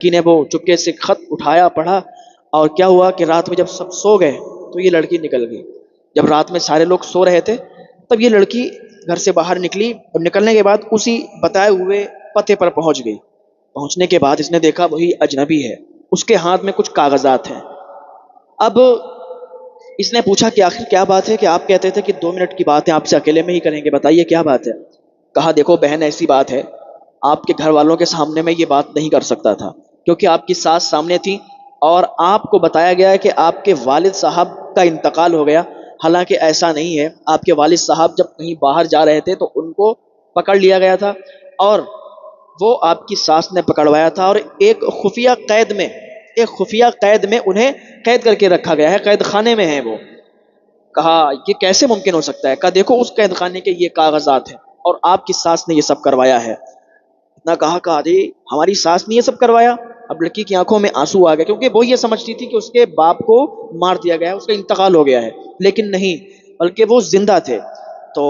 لڑکی نے وہ چپکے سے خط اٹھایا، پڑھا، اور کیا ہوا کہ رات میں جب سب سو گئے تو یہ لڑکی نکل گئی۔ جب رات میں سارے لوگ سو رہے تھے تب یہ لڑکی گھر سے باہر نکلی، اور نکلنے کے بعد اسی بتائے ہوئے پتے پر پہنچ گئی۔ پہنچنے کے بعد اس نے دیکھا وہی اجنبی ہے، اس کے ہاتھ میں کچھ کاغذات ہیں۔ اب اس نے پوچھا کہ آخر کیا بات ہے، کہ آپ کہتے تھے کہ 2 منٹ کی بات ہے، آپ سے اکیلے میں ہی کریں گے، بتائیے کیا بات ہے۔ کہا دیکھو بہن، ایسی بات ہے، آپ کے گھر والوں کے سامنے میں یہ بات نہیں کر سکتا تھا، کیونکہ آپ کی ساس سامنے تھی، اور آپ کو بتایا گیا ہے کہ آپ کے والد صاحب کا انتقال ہو گیا۔ حالانکہ ایسا نہیں ہے، آپ کے والد صاحب جب کہیں باہر جا رہے تھے تو ان کو پکڑ لیا گیا تھا، اور وہ آپ کی ساس نے پکڑوایا تھا، اور ایک خفیہ قید میں انہیں قید کر کے رکھا گیا ہے، قید خانے میں ہیں وہ۔ کہا یہ کیسے ممکن ہو سکتا ہے؟ کہا دیکھو اس قید خانے کے یہ کاغذات ہیں، اور آپ کی ساس نے یہ سب کروایا ہے۔ اتنا کہا جی ہماری ساس نے یہ سب کروایا؟ اب لڑکی کی آنکھوں میں آنسو آ گئے، کیونکہ وہ یہ سمجھتی تھی کہ اس کے باپ کو مار دیا گیا ہے، اس کا انتقال ہو گیا ہے، لیکن نہیں، بلکہ وہ زندہ تھے۔ تو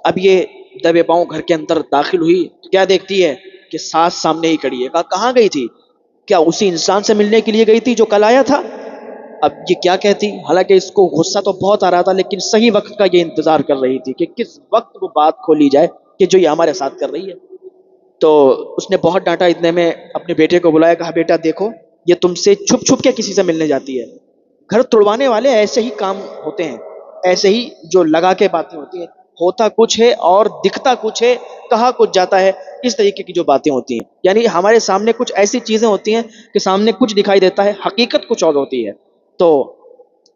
اب یہ دبے پاؤں گھر کے اندر داخل ہوئی تو کیا دیکھتی ہے کہ ساس سامنے ہی کھڑی ہے۔ کہا کہاں گئی تھی؟ کیا اسی انسان سے ملنے کے لیے گئی تھی جو کل آیا تھا؟ اب یہ کیا کہتی؟ حالانکہ اس کو غصہ تو بہت آ رہا تھا، لیکن صحیح وقت کا یہ انتظار کر رہی تھی کہ کس وقت وہ بات کھولی جائے کہ جو یہ ہمارے ساتھ کر رہی ہے۔ تو اس نے بہت ڈانٹا، اتنے میں اپنے بیٹے کو بلایا، کہا بیٹا دیکھو، یہ تم سے چھپ چھپ کے کسی سے ملنے جاتی ہے۔ گھر توڑوانے والے ایسے ہی کام ہوتے ہیں، ایسے ہی جو لگا کے باتیں ہوتی ہیں، ہوتا کچھ ہے اور دکھتا کچھ ہے، کہا کچھ جاتا ہے، اس طریقے کی جو باتیں ہوتی ہیں، یعنی ہمارے سامنے کچھ ایسی چیزیں ہوتی ہیں کہ سامنے کچھ دکھائی دیتا ہے، حقیقت کچھ اور ہوتی ہے۔ تو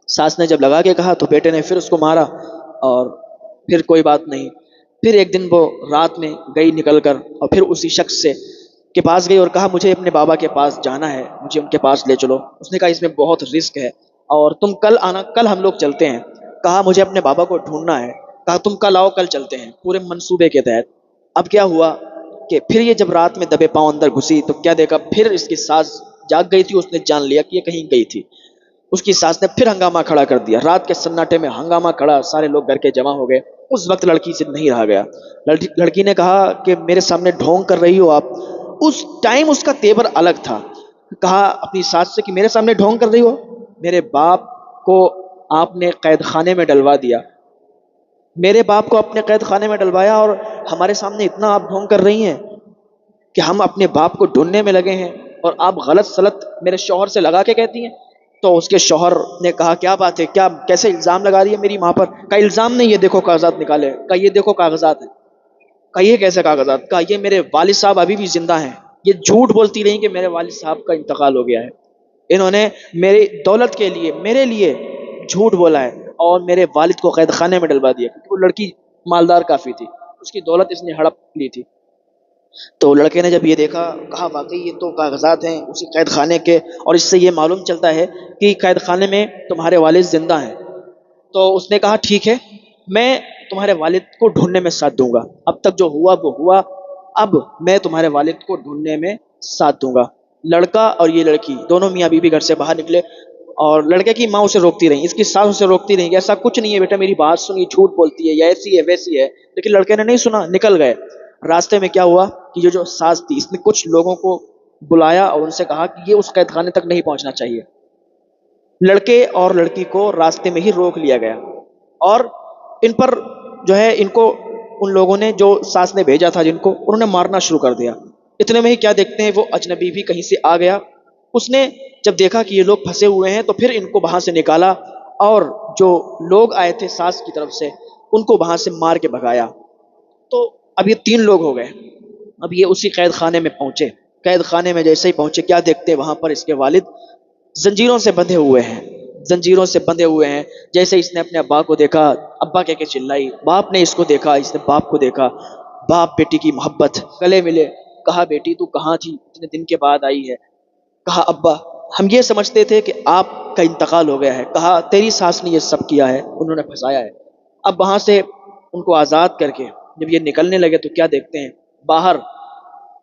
ساس نے جب لگا کے کہا تو بیٹے نے پھر اس کو مارا، اور پھر کوئی بات نہیں۔ پھر ایک دن وہ رات میں گئی نکل کر، اور پھر اسی شخص سے کے پاس گئی اور کہا مجھے اپنے بابا کے پاس جانا ہے، مجھے ان کے پاس لے چلو۔ اس نے کہا اس میں بہت رسک ہے، اور تم کل آنا، کل ہم لوگ چلتے ہیں۔ کہا مجھے اپنے بابا کو ڈھونڈنا ہے۔ کہا تم کل آؤ، کل چلتے ہیں، پورے منصوبے کے تحت۔ اب کیا ہوا کہ پھر یہ جب رات میں دبے پاؤں اندر گھسی تو کیا دیکھا، پھر اس کی ساس جاگ گئی تھی، اس نے جان لیا کہ یہ کہیں گئی تھی۔ اس کی ساس نے پھر ہنگامہ کھڑا کر دیا، رات کے سناٹے میں ہنگامہ کھڑا، سارے لوگ گھر کے جمع ہو گئے۔ اس وقت لڑکی سے نہیں رہا گیا، لڑکی نے کہا کہ میرے سامنے ڈھونگ کر رہی ہو آپ؟ اس ٹائم اس کا تیور الگ تھا۔ کہا اپنی ساس سے کہ میرے سامنے ڈھونگ کر رہی ہو؟ میرے باپ کو آپ نے قید خانے میں ڈلوا دیا، میرے باپ کو اپنے قید خانے میں ڈلوایا، اور ہمارے سامنے اتنا آپ ڈھونگ کر رہی ہیں کہ ہم اپنے باپ کو ڈھونڈنے میں لگے ہیں، اور آپ غلط سلط میرے شوہر سے لگا کے کہتی ہیں۔ تو اس کے شوہر نے کہا کیا بات ہے، کیا کیسے الزام لگا رہی ہے میری ماں پر؟ کہا الزام نہیں، یہ دیکھو کاغذات نکالے۔ کہا یہ دیکھو کاغذات ہیں۔ کہا یہ کیسے کاغذات؟ کہا یہ میرے والد صاحب ابھی بھی زندہ ہیں، یہ جھوٹ بولتی رہی کہ میرے والد صاحب کا انتقال ہو گیا ہے، انہوں نے میری دولت کے لیے میرے لیے جھوٹ بولا ہے، اور میرے والد کو قید خانے میں ڈلوا دیا، کیونکہ وہ لڑکی مالدار کافی تھی، اس کی دولت اس نے ہڑپ لی تھی۔ تو لڑکے نے جب یہ دیکھا، کہا واقعی یہ تو کاغذات ہیں اسی قید خانے کے، اور اس سے یہ معلوم چلتا ہے کہ قید خانے میں تمہارے والد زندہ ہیں۔ تو اس نے کہا ٹھیک ہے، میں تمہارے والد کو ڈھونڈنے میں ساتھ دوں گا، اب تک جو ہوا وہ ہوا، اب میں تمہارے والد کو ڈھونڈنے میں ساتھ دوں گا۔ لڑکا اور یہ لڑکی دونوں میاں بیوی گھر سے باہر نکلے، اور لڑکے کی ماں اسے روکتی رہی، اس کی ساس اسے روکتی رہی کہ ایسا کچھ نہیں ہے بیٹا، میری بات سنی، جھوٹ بولتی ہے، یا ایسی ہے ویسی ہے، لیکن لڑکے نے نہیں سنا، نکل گئے۔ راستے میں کیا ہوا کہ یہ جو ساس تھی اس نے کچھ لوگوں کو بلایا اور ان سے کہا کہ یہ اس قید خانے تک نہیں پہنچنا چاہیے۔ لڑکے اور لڑکی کو راستے میں ہی روک لیا گیا، اور ان پر جو ہے ان کو ان لوگوں نے جو ساس نے بھیجا تھا جن کو، انہوں نے مارنا شروع کر دیا۔ اتنے میں ہی کیا دیکھتے ہیں، وہ اجنبی بھی کہیں سے آ گیا، اس نے جب دیکھا کہ یہ لوگ پھنسے ہوئے ہیں تو پھر ان کو وہاں سے نکالا، اور جو لوگ آئے تھے ساس کی طرف سے ان کو وہاں سے مار کے بھگایا۔ تو اب یہ 3 لوگ ہو گئے، اب یہ اسی قید خانے میں پہنچے۔ قید خانے میں جیسے ہی پہنچے کیا دیکھتے، وہاں پر اس کے والد زنجیروں سے بندھے ہوئے ہیں، زنجیروں سے بندھے ہوئے ہیں۔ جیسے اس نے اپنے ابا کو دیکھا، ابا کہہ کے چلائی، باپ نے اس کو دیکھا، اس نے باپ کو دیکھا، باپ بیٹی کی محبت، گلے ملے۔ کہا بیٹی تو کہاں تھی، اتنے دن کے بعد آئی ہے؟ کہا ابا ہم یہ سمجھتے تھے کہ آپ کا انتقال ہو گیا ہے۔ کہا تیری ساس نے یہ سب کیا ہے، انہوں نے پھنسایا ہے۔ اب وہاں سے ان کو آزاد کر کے جب یہ نکلنے لگے تو کیا دیکھتے ہیں، باہر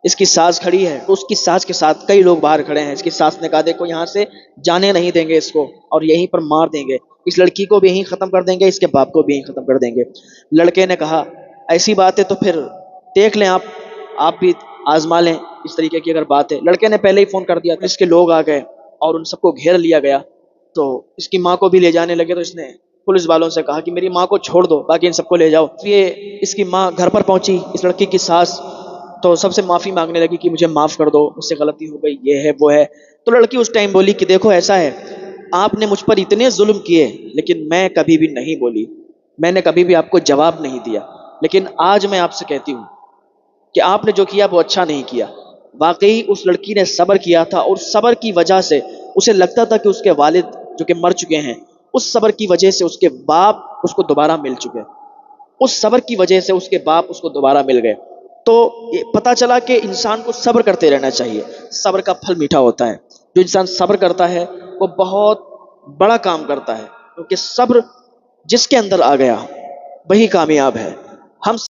اس کی ساس کھڑی ہے، اس کی ساس کے ساتھ کئی لوگ باہر کھڑے ہیں۔ اس کی ساس نے کہا دیکھو یہاں سے جانے نہیں دیں گے اس کو، اور یہیں پر مار دیں گے، اس لڑکی کو بھی یہیں ختم کر دیں گے، اس کے باپ کو بھی یہیں ختم کر دیں گے۔ لڑکے نے کہا ایسی بات ہے تو پھر دیکھ لیں، آپ بھی آزما لیں، اس طریقے کی اگر بات ہے، لڑکے نے پہلے ہی فون کر دیا، اس کے لوگ آ گئے اور ان سب کو گھیر لیا گیا، تو اس کی ماں کو بھی لے جانے لگے، تو اس نے پولیس والوں سے کہا کہ میری ماں کو چھوڑ دو، باقی ان سب کو لے جاؤ۔ یہ اس کی ماں گھر پر پہنچی، اس لڑکی کی ساس، تو سب سے معافی مانگنے لگی کہ مجھے معاف کر دو، مجھ سے غلطی ہو گئی، یہ ہے وہ ہے۔ تو لڑکی اس ٹائم بولی کہ دیکھو ایسا ہے، آپ نے مجھ پر اتنے ظلم کیے لیکن میں کبھی بھی نہیں بولی، میں نے کبھی بھی آپ کو جواب نہیں دیا، لیکن آج میں آپ سے کہتی ہوں کہ آپ نے جو کیا وہ اچھا نہیں کیا۔ واقعی اس لڑکی نے صبر کیا تھا، اور صبر کی وجہ سے اسے لگتا تھا کہ اس کے والد جو کہ مر چکے ہیں، اس صبر کی وجہ سے اس کے باپ اس کو دوبارہ مل چکے، اس صبر کی وجہ سے اس کے باپ اس کو دوبارہ مل گئے۔ تو یہ پتہ چلا کہ انسان کو صبر کرتے رہنا چاہیے، صبر کا پھل میٹھا ہوتا ہے۔ جو انسان صبر کرتا ہے وہ بہت بڑا کام کرتا ہے، کیونکہ صبر جس کے اندر آ گیا وہی کامیاب ہے۔ ہم